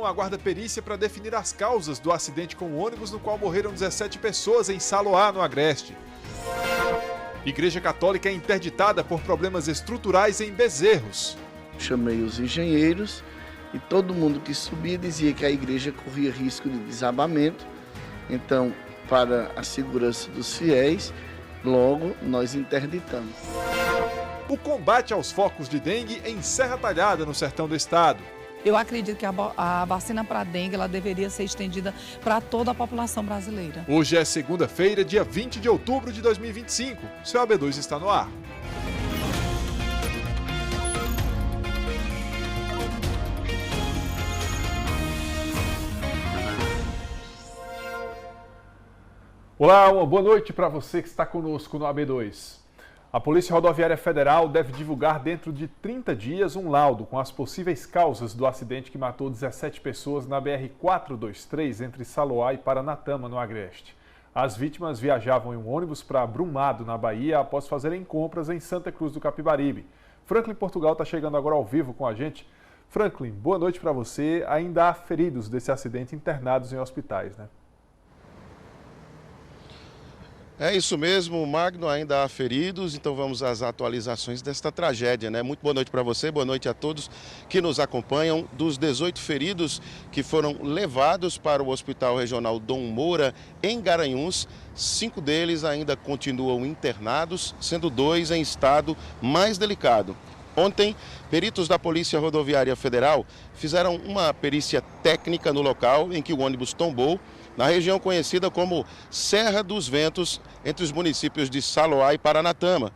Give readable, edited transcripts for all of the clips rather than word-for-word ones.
investigação aguarda perícia para definir as causas do acidente com o ônibus no qual morreram 17 pessoas em Saloá, no Agreste. Igreja Católica é interditada por problemas estruturais em Bezerros. Chamei os engenheiros e todo mundo que subia dizia que a igreja corria risco de desabamento. Então, para a segurança dos fiéis, logo nós interditamos. O combate aos focos de dengue em Serra Talhada, no sertão do estado. Eu acredito que a vacina para dengue ela deveria ser estendida para toda a população brasileira. Hoje é segunda-feira, dia 20 de outubro de 2025. Seu AB2 está no ar. Olá, uma boa noite para você que está conosco no AB2. A Polícia Rodoviária Federal deve divulgar dentro de 30 dias um laudo com as possíveis causas do acidente que matou 17 pessoas na BR-423 entre Saloá e Paranatama, no Agreste. As vítimas viajavam em um ônibus para Brumado, na Bahia, após fazerem compras em Santa Cruz do Capibaribe. Franklin Portugal está chegando agora ao vivo com a gente. Franklin, boa noite para você. Ainda há feridos desse acidente internados em hospitais, né? É isso mesmo, Magno, ainda há feridos, então vamos às atualizações desta tragédia, né? Muito boa noite para você, boa noite a todos que nos acompanham. Dos 18 feridos que foram levados para o Hospital Regional Dom Moura, em Garanhuns, 5 deles ainda continuam internados, sendo 2 em estado mais delicado. Ontem, peritos da Polícia Rodoviária Federal fizeram uma perícia técnica no local em que o ônibus tombou, na região conhecida como Serra dos Ventos, entre os municípios de Saloá e Paranatama.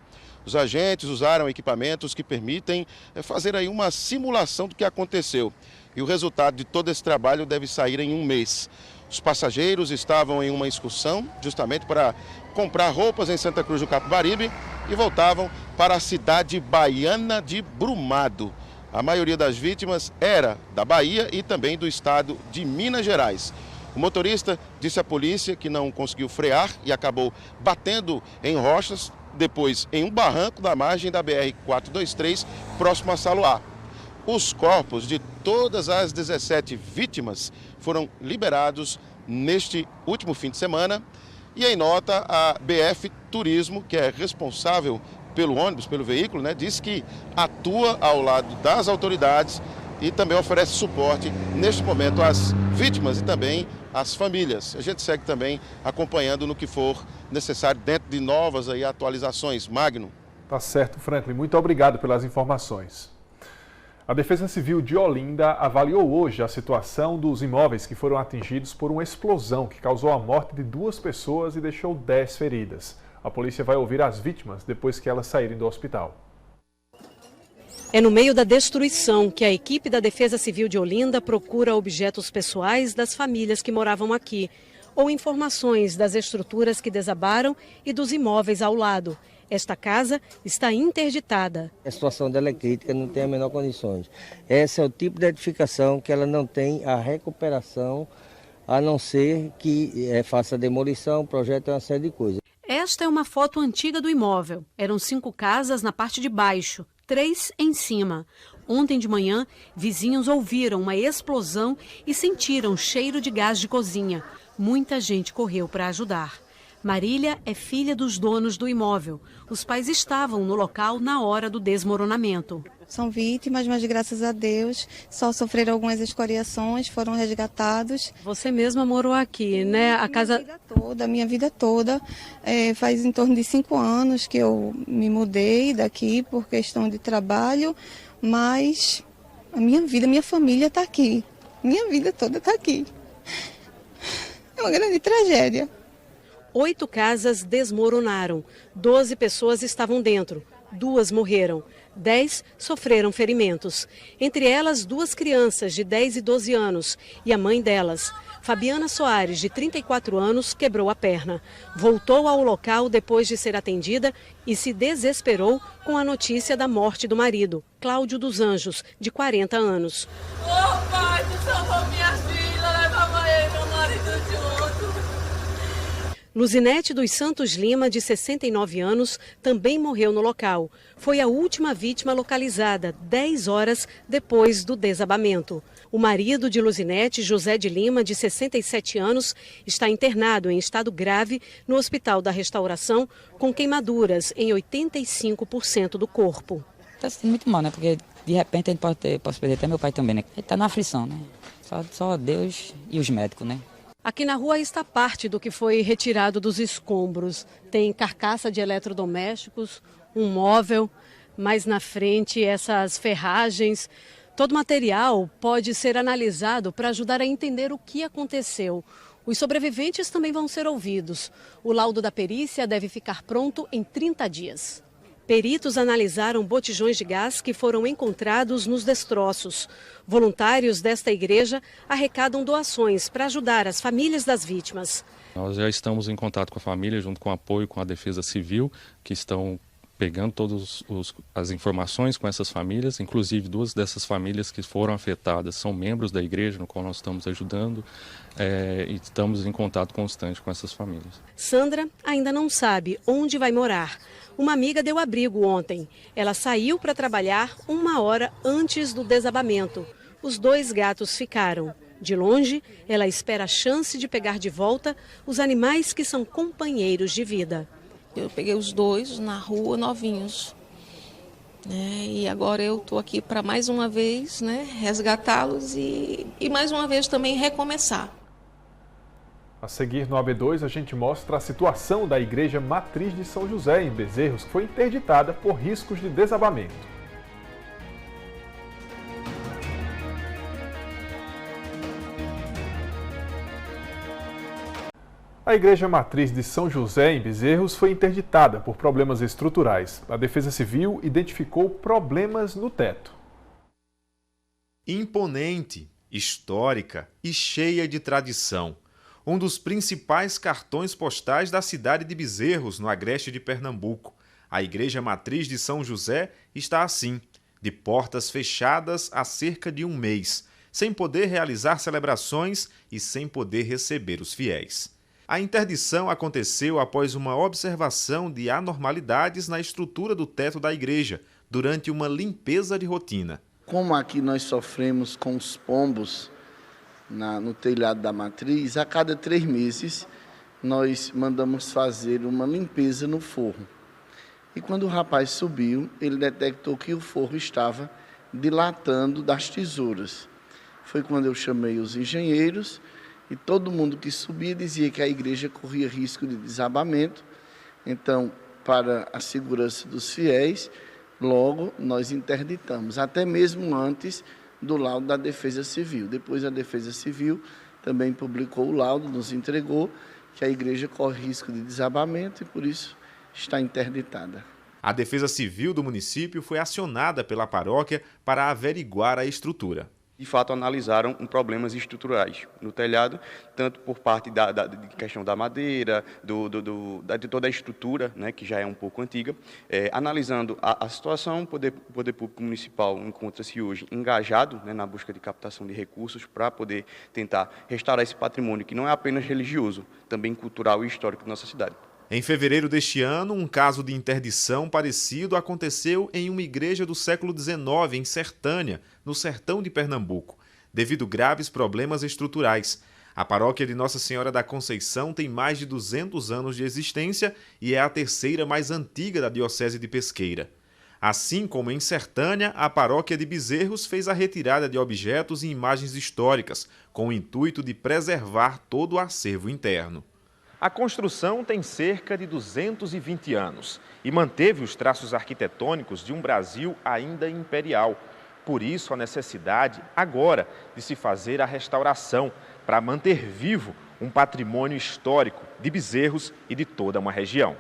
Os agentes usaram equipamentos que permitem fazer aí uma simulação do que aconteceu. E o resultado de todo esse trabalho deve sair em um mês. Os passageiros estavam em uma excursão, justamente para comprar roupas em Santa Cruz do Capibaribe, e voltavam para a cidade baiana de Brumado. A maioria das vítimas era da Bahia e também do estado de Minas Gerais. O motorista disse à polícia que não conseguiu frear e acabou batendo em rochas, depois em um barranco da margem da BR-423, próximo a Saloá. Os corpos de todas as 17 vítimas foram liberados neste último fim de semana. E em nota, a BF Turismo, que é responsável pelo ônibus, pelo veículo, né, diz que atua ao lado das autoridades e também oferece suporte neste momento às vítimas e também às famílias. A gente segue também acompanhando no que for necessário dentro de novas aí atualizações. Magno. Tá certo, Franklin. Muito obrigado pelas informações. A Defesa Civil de Olinda avaliou hoje a situação dos imóveis que foram atingidos por uma explosão que causou a morte de 2 pessoas e deixou 10 feridas. A polícia vai ouvir as vítimas depois que elas saírem do hospital. É no meio da destruição que a equipe da Defesa Civil de Olinda procura objetos pessoais das famílias que moravam aqui, ou informações das estruturas que desabaram e dos imóveis ao lado. Esta casa está interditada. A situação dela é crítica, não tem a menor condições. Esse é o tipo de edificação que ela não tem a recuperação, a não ser que faça a demolição, projeto e uma série de coisas. Esta é uma foto antiga do imóvel. Eram 5 casas na parte de baixo, 3 em cima. Ontem de manhã, vizinhos ouviram uma explosão e sentiram cheiro de gás de cozinha. Muita gente correu para ajudar. Marília é filha dos donos do imóvel. Os pais estavam no local na hora do desmoronamento. São vítimas, mas graças a Deus só sofreram algumas escoriações, foram resgatados. Você mesma morou aqui, né? Minha vida toda. Faz em torno de 5 anos que eu me mudei daqui por questão de trabalho, mas a minha vida, minha família está aqui. Minha vida toda está aqui. É uma grande tragédia. 8 casas desmoronaram. 12 pessoas estavam dentro. 2 morreram. 10 sofreram ferimentos. Entre elas, 2 crianças de 10 e 12 anos e a mãe delas. Fabiana Soares, de 34 anos, quebrou a perna. Voltou ao local depois de ser atendida e se desesperou com a notícia da morte do marido, Cláudio dos Anjos, de 40 anos. Ô pai, tu salvou minha filha, leva a mãe e meu marido de outro. Luzinete dos Santos Lima, de 69 anos, também morreu no local. Foi a última vítima localizada 10 horas depois do desabamento. O marido de Luzinete, José de Lima, de 67 anos, está internado em estado grave no Hospital da Restauração, com queimaduras em 85% do corpo. Está sentindo muito mal, né? Porque de repente a gente pode perder até meu pai também, né? Ele está na aflição, né? Só Deus e os médicos, né? Aqui na rua está parte do que foi retirado dos escombros. Tem carcaça de eletrodomésticos, um móvel, mais na frente essas ferragens. Todo material pode ser analisado para ajudar a entender o que aconteceu. Os sobreviventes também vão ser ouvidos. O laudo da perícia deve ficar pronto em 30 dias. Peritos analisaram botijões de gás que foram encontrados nos destroços. Voluntários desta igreja arrecadam doações para ajudar as famílias das vítimas. Nós já estamos em contato com a família, junto com o apoio com a Defesa Civil, que estão pegando todas as informações com essas famílias, inclusive 2 dessas famílias que foram afetadas são membros da igreja, no qual nós estamos ajudando, e estamos em contato constante com essas famílias. Sandra ainda não sabe onde vai morar. Uma amiga deu abrigo ontem. Ela saiu para trabalhar 1 hora antes do desabamento. Os 2 gatos ficaram. De longe, ela espera a chance de pegar de volta os animais que são companheiros de vida. Eu peguei os 2 na rua, novinhos. E agora eu estou aqui para mais uma vez, resgatá-los e mais uma vez também recomeçar. A seguir no AB2 a gente mostra a situação da Igreja Matriz de São José em Bezerros, que foi interditada por riscos de desabamento. A Igreja Matriz de São José em Bezerros foi interditada por problemas estruturais. A Defesa Civil identificou problemas no teto. Imponente, histórica e cheia de tradição. Um dos principais cartões postais da cidade de Bezerros, no agreste de Pernambuco. A Igreja Matriz de São José está assim, de portas fechadas há cerca de 1 mês, sem poder realizar celebrações e sem poder receber os fiéis. A interdição aconteceu após uma observação de anormalidades na estrutura do teto da igreja, durante uma limpeza de rotina. Como aqui nós sofremos com os pombos no telhado da matriz, a cada 3 meses nós mandamos fazer uma limpeza no forro. E quando o rapaz subiu, ele detectou que o forro estava dilatando das tesouras. Foi quando eu chamei os engenheiros e todo mundo que subia dizia que a igreja corria risco de desabamento. Então, para a segurança dos fiéis, logo nós interditamos, até mesmo antes do laudo da Defesa Civil. Depois a Defesa Civil também publicou o laudo, nos entregou que a igreja corre risco de desabamento e por isso está interditada. A Defesa Civil do município foi acionada pela paróquia para averiguar a estrutura. De fato, analisaram problemas estruturais no telhado, tanto por parte da questão da madeira, de toda a estrutura, que já é um pouco antiga. Analisando a situação, o Poder Público Municipal encontra-se hoje engajado na busca de captação de recursos para poder tentar restaurar esse patrimônio, que não é apenas religioso, também cultural e histórico da nossa cidade. Em fevereiro deste ano, um caso de interdição parecido aconteceu em uma igreja do século XIX, em Sertânia, no sertão de Pernambuco, devido a graves problemas estruturais. A paróquia de Nossa Senhora da Conceição tem mais de 200 anos de existência e é a 3ª mais antiga da Diocese de Pesqueira. Assim como em Sertânia, a paróquia de Bezerros fez a retirada de objetos e imagens históricas, com o intuito de preservar todo o acervo interno. A construção tem cerca de 220 anos e manteve os traços arquitetônicos de um Brasil ainda imperial. Por isso, a necessidade, agora, de se fazer a restauração para manter vivo um patrimônio histórico de Bezerros e de toda uma região.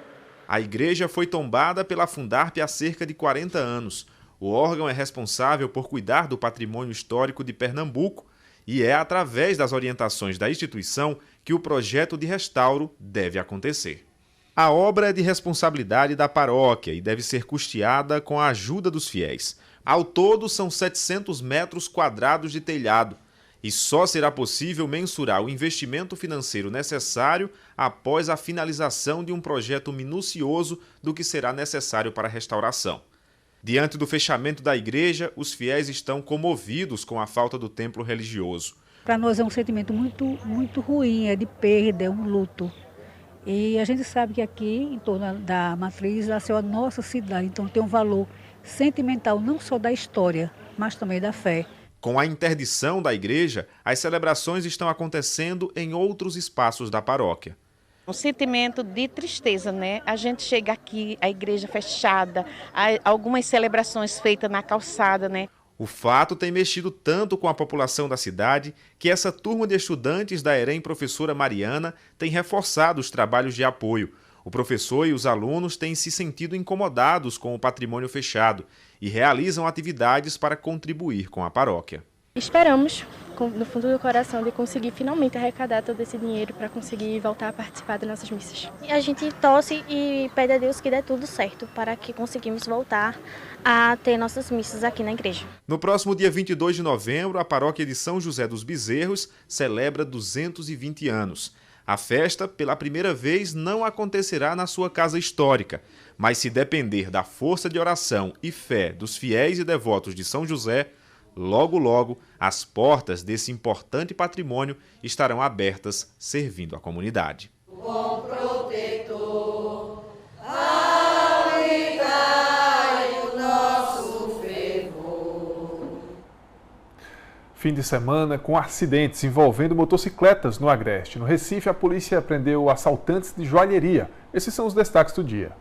A igreja foi tombada pela Fundarp há cerca de 40 anos. O órgão é responsável por cuidar do patrimônio histórico de Pernambuco e é através das orientações da instituição que o projeto de restauro deve acontecer. A obra é de responsabilidade da paróquia e deve ser custeada com a ajuda dos fiéis. Ao todo, são 700 metros quadrados de telhado e só será possível mensurar o investimento financeiro necessário após a finalização de um projeto minucioso do que será necessário para a restauração. Diante do fechamento da igreja, os fiéis estão comovidos com a falta do templo religioso. Para nós é um sentimento muito ruim, é de perda, é um luto. E a gente sabe que aqui, em torno da matriz, essa é a nossa cidade, então tem um valor sentimental não só da história, mas também da fé. Com a interdição da igreja, as celebrações estão acontecendo em outros espaços da paróquia. Um sentimento de tristeza, né? A gente chega aqui, a igreja fechada, algumas celebrações feitas na calçada, né? O fato tem mexido tanto com a população da cidade que essa turma de estudantes da EREM Professora Mariana tem reforçado os trabalhos de apoio. O professor e os alunos têm se sentido incomodados com o patrimônio fechado e realizam atividades para contribuir com a paróquia. Esperamos, no fundo do coração, de conseguir finalmente arrecadar todo esse dinheiro para conseguir voltar a participar das nossas missas. A gente torce e pede a Deus que dê tudo certo para que conseguimos voltar a ter nossas missas aqui na igreja. No próximo dia 22 de novembro, a paróquia de São José dos Bezerros celebra 220 anos. A festa, pela primeira vez, não acontecerá na sua casa histórica, mas se depender da força de oração e fé dos fiéis e devotos de São José, logo, logo, as portas desse importante patrimônio estarão abertas, servindo a comunidade. Bom protetor, o nosso fervor. Fim de semana com acidentes envolvendo motocicletas no Agreste. No Recife, a polícia prendeu assaltantes de joalheria. Esses são os destaques do dia.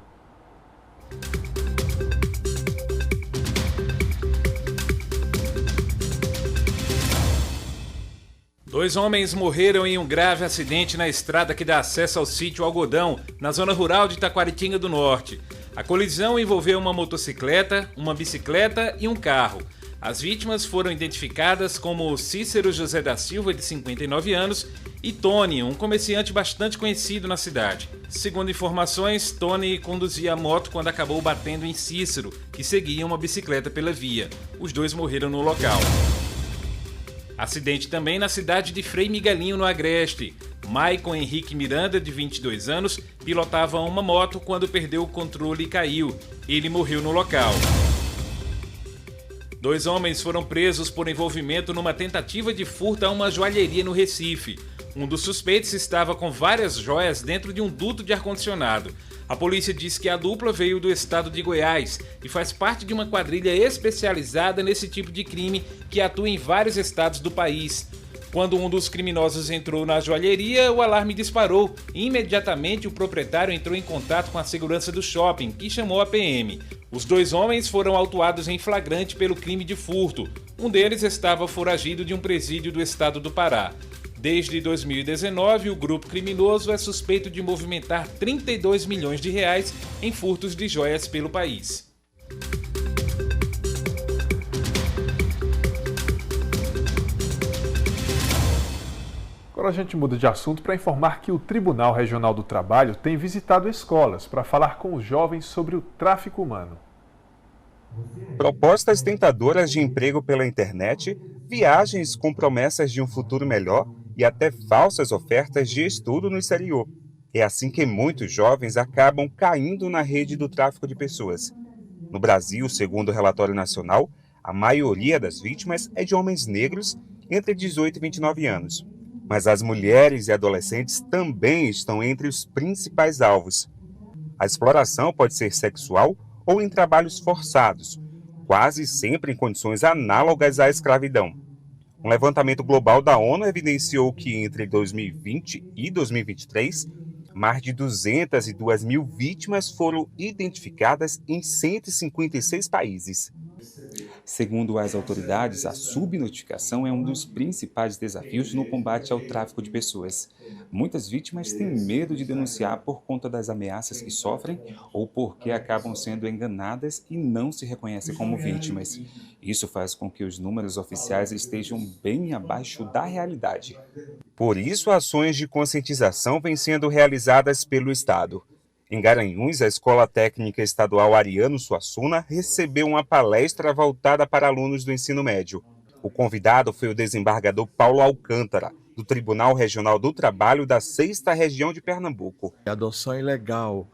Dois homens morreram em um grave acidente na estrada que dá acesso ao sítio Algodão, na zona rural de Taquaritinga do Norte. A colisão envolveu uma motocicleta, uma bicicleta e um carro. As vítimas foram identificadas como Cícero José da Silva, de 59 anos, e Tony, um comerciante bastante conhecido na cidade. Segundo informações, Tony conduzia a moto quando acabou batendo em Cícero, que seguia uma bicicleta pela via. Os dois morreram no local. Acidente também na cidade de Frei Miguelinho, no Agreste. Maicon Henrique Miranda, de 22 anos, pilotava uma moto quando perdeu o controle e caiu. Ele morreu no local. Dois homens foram presos por envolvimento numa tentativa de furto a uma joalheria no Recife. Um dos suspeitos estava com várias joias dentro de um duto de ar-condicionado. A polícia diz que a dupla veio do estado de Goiás e faz parte de uma quadrilha especializada nesse tipo de crime que atua em vários estados do país. Quando um dos criminosos entrou na joalheria, o alarme disparou e imediatamente o proprietário entrou em contato com a segurança do shopping, que chamou a PM. Os dois homens foram autuados em flagrante pelo crime de furto. Um deles estava foragido de um presídio do estado do Pará. Desde 2019, o grupo criminoso é suspeito de movimentar 32 milhões de reais em furtos de joias pelo país. Agora a gente muda de assunto para informar que o Tribunal Regional do Trabalho tem visitado escolas para falar com os jovens sobre o tráfico humano. Propostas tentadoras de emprego pela internet, viagens com promessas de um futuro melhor e até falsas ofertas de estudo no exterior. É assim que muitos jovens acabam caindo na rede do tráfico de pessoas. No Brasil, segundo o relatório nacional, a maioria das vítimas é de homens negros entre 18 e 29 anos. Mas as mulheres e adolescentes também estão entre os principais alvos. A exploração pode ser sexual ou em trabalhos forçados, quase sempre em condições análogas à escravidão. Um levantamento global da ONU evidenciou que entre 2020 e 2023, mais de 202 mil vítimas foram identificadas em 156 países. Segundo as autoridades, a subnotificação é um dos principais desafios no combate ao tráfico de pessoas. Muitas vítimas têm medo de denunciar por conta das ameaças que sofrem ou porque acabam sendo enganadas e não se reconhecem como vítimas. Isso faz com que os números oficiais estejam bem abaixo da realidade. Por isso, ações de conscientização vêm sendo realizadas pelo Estado. Em Garanhuns, a Escola Técnica Estadual Ariano Suassuna recebeu uma palestra voltada para alunos do ensino médio. O convidado foi o desembargador Paulo Alcântara, do Tribunal Regional do Trabalho da 6ª Região de Pernambuco. A adoção ilegal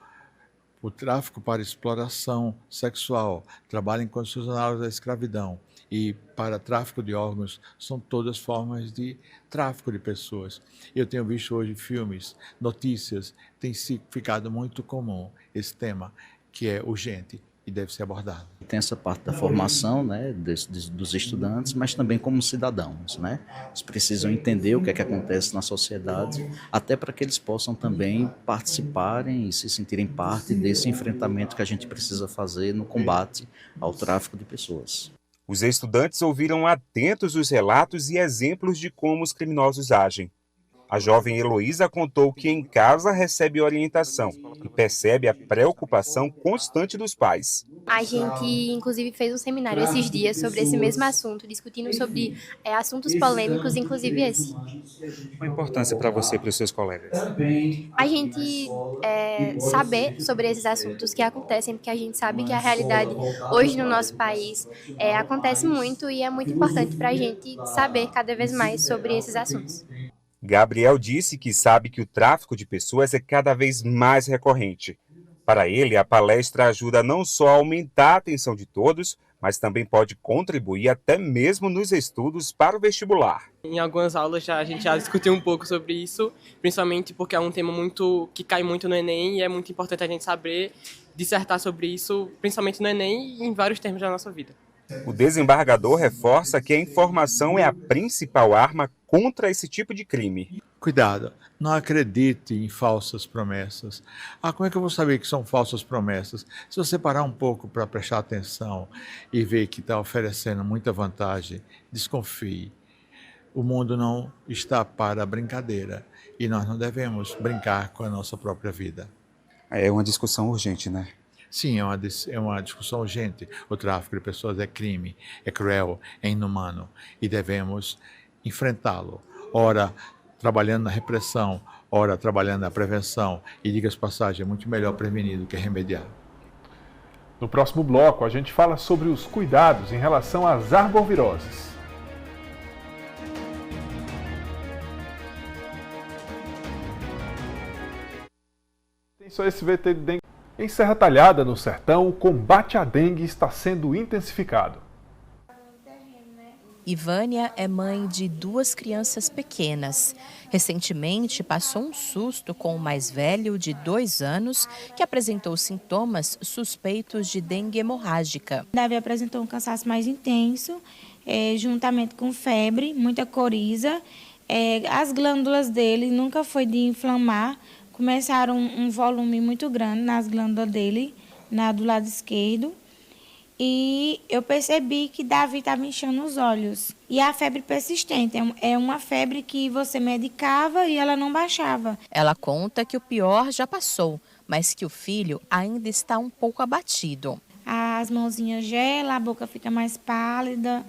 o tráfico para exploração sexual, trabalho em condições análogas à escravidão e para tráfico de órgãos, são todas formas de tráfico de pessoas. Eu tenho visto hoje filmes, notícias, tem ficado muito comum esse tema, que é urgente e deve ser abordado. Tem essa parte da formação, né, dos estudantes, mas também como cidadãos, né? Eles precisam entender o que é que acontece na sociedade, até para que eles possam também participarem e se sentirem parte desse enfrentamento que a gente precisa fazer no combate ao tráfico de pessoas. Os estudantes ouviram atentos os relatos e exemplos de como os criminosos agem. A jovem Heloísa contou que em casa recebe orientação e percebe a preocupação constante dos pais. A gente, inclusive, fez um seminário esses dias sobre esse mesmo assunto, discutindo sobre assuntos polêmicos, inclusive esse. Qual a importância para você e para os seus colegas? A gente saber sobre esses assuntos que acontecem, porque a gente sabe que a realidade hoje no nosso país acontece muito e é muito importante para a gente saber cada vez mais sobre esses assuntos. Gabriel disse que sabe que o tráfico de pessoas é cada vez mais recorrente. Para ele, a palestra ajuda não só a aumentar a atenção de todos, mas também pode contribuir até mesmo nos estudos para o vestibular. Em algumas aulas a gente já discutiu um pouco sobre isso, principalmente porque é um tema que cai muito no Enem e é muito importante a gente saber dissertar sobre isso, principalmente no Enem e em vários termos da nossa vida. O desembargador reforça que a informação é a principal arma contra esse tipo de crime. Cuidado, não acredite em falsas promessas. Como é que eu vou saber que são falsas promessas? Se você parar um pouco para prestar atenção e ver que está oferecendo muita vantagem, desconfie. O mundo não está para brincadeira e nós não devemos brincar com a nossa própria vida. É uma discussão urgente, né? Sim, é uma discussão urgente. O tráfico de pessoas é crime, é cruel, é inumano e devemos enfrentá-lo. Ora, trabalhando na repressão, ora, trabalhando na prevenção. E, diga-se de passagem, é muito melhor prevenir do que remediar. No próximo bloco, a gente fala sobre os cuidados em relação às arboviroses. Tem só esse VT de dengue. Em Serra Talhada, no Sertão, o combate à dengue está sendo intensificado. Ivânia é mãe de 2 crianças pequenas. Recentemente, passou um susto com o mais velho, de 2 anos, que apresentou sintomas suspeitos de dengue hemorrágica. Davi apresentou um cansaço mais intenso, juntamente com febre, muita coriza. As glândulas dele nunca foi de inflamar, começaram um volume muito grande nas glândulas dele, do lado esquerdo. E eu percebi que Davi estava inchando os olhos. E a febre persistente, é uma febre que você medicava e ela não baixava. Ela conta que o pior já passou, mas que o filho ainda está um pouco abatido. As mãozinhas gelam, a boca fica mais pálida.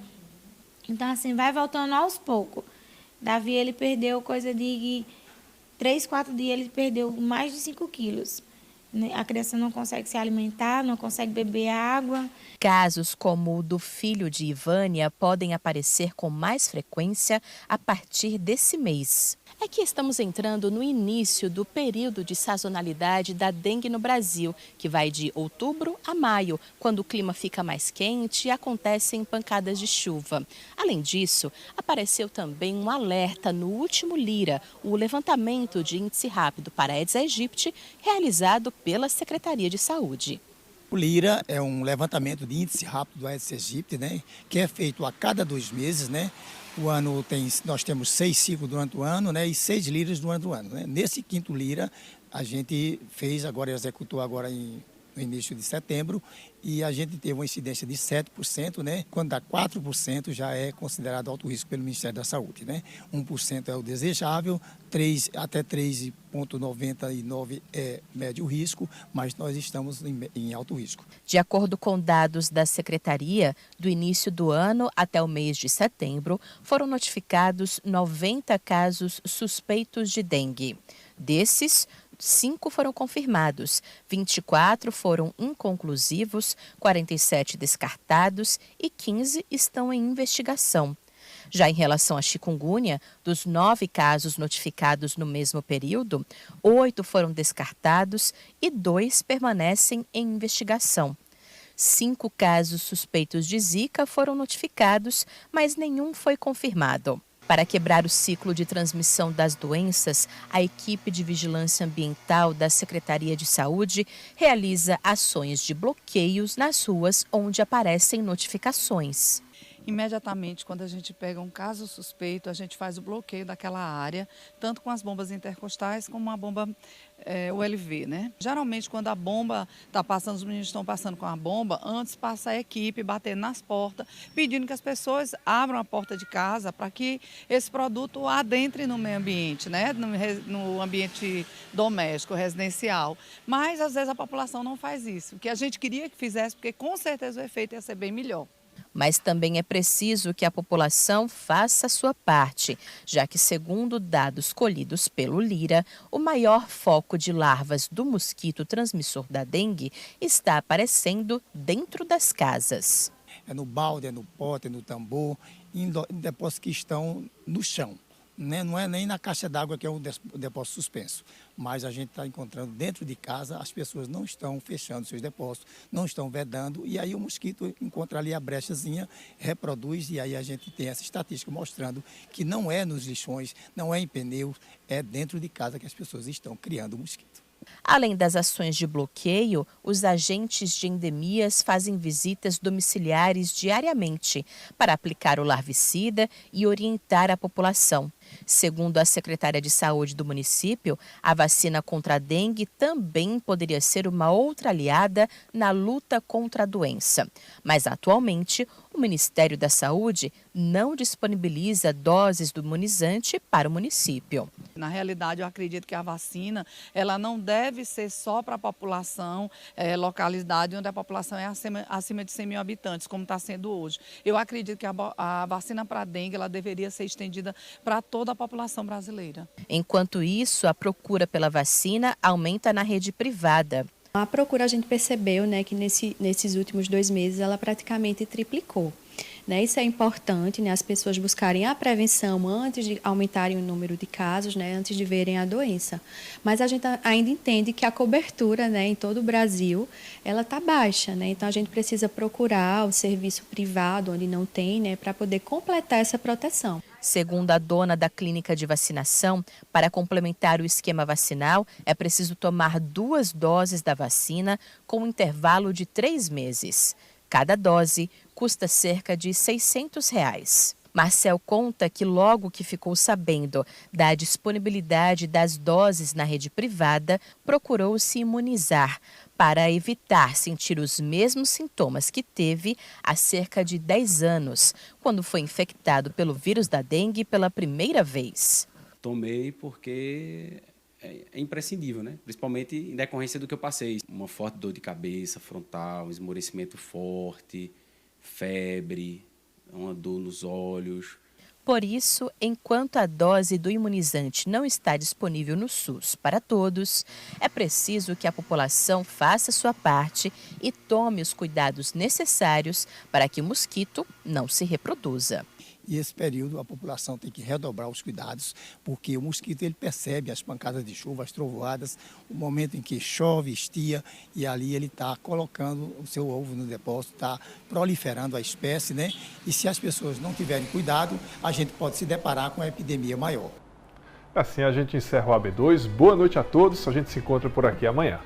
Então, assim, vai voltando aos poucos. Davi, ele perdeu coisa de 3, 4 dias, ele perdeu mais de 5 quilos. A criança não consegue se alimentar, não consegue beber água. Casos como o do filho de Ivânia podem aparecer com mais frequência a partir desse mês. É que estamos entrando no início do período de sazonalidade da dengue no Brasil, que vai de outubro a maio, quando o clima fica mais quente e acontecem pancadas de chuva. Além disso, apareceu também um alerta no último LIRA, o levantamento de índice rápido para Aedes aegypti, realizado pela Secretaria de Saúde. O LIRA é um levantamento de índice rápido do Aedes aegypti, né, que é feito a cada 2 meses, né? Nós temos 6 ciclos durante o ano, né, e 6 liras durante o ano. Né? Nesse 5º lira, a gente executou agora no início de setembro, e a gente teve uma incidência de 7%, né? Quando dá 4% já é considerado alto risco pelo Ministério da Saúde. Né? 1% é o desejável, até 3,99% é médio risco, mas nós estamos em alto risco. De acordo com dados da Secretaria, do início do ano até o mês de setembro, foram notificados 90 casos suspeitos de dengue. Desses, 5 foram confirmados, 24 foram inconclusivos, 47 descartados e 15 estão em investigação. Já em relação à chikungunya, dos 9 casos notificados no mesmo período, 8 foram descartados e 2 permanecem em investigação. 5 casos suspeitos de Zika foram notificados, mas nenhum foi confirmado. Para quebrar o ciclo de transmissão das doenças, a equipe de vigilância ambiental da Secretaria de Saúde realiza ações de bloqueios nas ruas onde aparecem notificações. Imediatamente, quando a gente pega um caso suspeito, a gente faz o bloqueio daquela área, tanto com as bombas intercostais como a bomba ULV, né? Geralmente, quando a bomba está passando, os meninos estão passando com a bomba, antes passa a equipe batendo nas portas, pedindo que as pessoas abram a porta de casa para que esse produto adentre no meio ambiente, né? No ambiente doméstico, residencial. Mas, às vezes, a população não faz isso. O que a gente queria que fizesse, porque com certeza o efeito ia ser bem melhor. Mas também é preciso que a população faça a sua parte, já que, segundo dados colhidos pelo Lira, o maior foco de larvas do mosquito transmissor da dengue está aparecendo dentro das casas. É no balde, é no pote, é no tambor, em depósitos que estão no chão. Não é nem na caixa d'água, que é um depósito suspenso, mas a gente está encontrando dentro de casa, as pessoas não estão fechando seus depósitos, não estão vedando, e aí o mosquito encontra ali a brechazinha, reproduz, e aí a gente tem essa estatística mostrando que não é nos lixões, não é em pneus, é dentro de casa que as pessoas estão criando o mosquito. Além das ações de bloqueio, os agentes de endemias fazem visitas domiciliares diariamente para aplicar o larvicida e orientar a população. Segundo a secretária de Saúde do município, a vacina contra a dengue também poderia ser uma outra aliada na luta contra a doença. Mas, atualmente, o Ministério da Saúde não disponibiliza doses do imunizante para o município. Na realidade, eu acredito que a vacina ela não deve ser só para a população, localidade onde a população é acima de 100 mil habitantes, como está sendo hoje. Eu acredito que a vacina para a dengue ela deveria ser estendida para toda a população brasileira. Enquanto isso, a procura pela vacina aumenta na rede privada. A procura a gente percebeu, né, que nesses últimos 2 meses ela praticamente triplicou. Isso é importante, né, as pessoas buscarem a prevenção antes de aumentarem o número de casos, né, antes de verem a doença. Mas a gente ainda entende que a cobertura, né, em todo o Brasil ela está baixa, né, então a gente precisa procurar o serviço privado onde não tem, né, para poder completar essa proteção. Segundo a dona da clínica de vacinação, para complementar o esquema vacinal, é preciso tomar 2 doses da vacina com um intervalo de 3 meses. Cada dose custa cerca de R$ 600. Marcel conta que logo que ficou sabendo da disponibilidade das doses na rede privada, procurou se imunizar para evitar sentir os mesmos sintomas que teve há cerca de 10 anos, quando foi infectado pelo vírus da dengue pela primeira vez. Tomei porque é imprescindível, né? Principalmente em decorrência do que eu passei. Uma forte dor de cabeça frontal, esmorecimento forte, febre, uma dor nos olhos. Por isso, enquanto a dose do imunizante não está disponível no SUS para todos, é preciso que a população faça sua parte e tome os cuidados necessários para que o mosquito não se reproduza. E esse período a população tem que redobrar os cuidados, porque o mosquito ele percebe as pancadas de chuva, as trovoadas, o momento em que chove, estia, e ali ele está colocando o seu ovo no depósito, está proliferando a espécie, né? E se as pessoas não tiverem cuidado, a gente pode se deparar com uma epidemia maior. Assim a gente encerra o AB2. Boa noite a todos, a gente se encontra por aqui amanhã.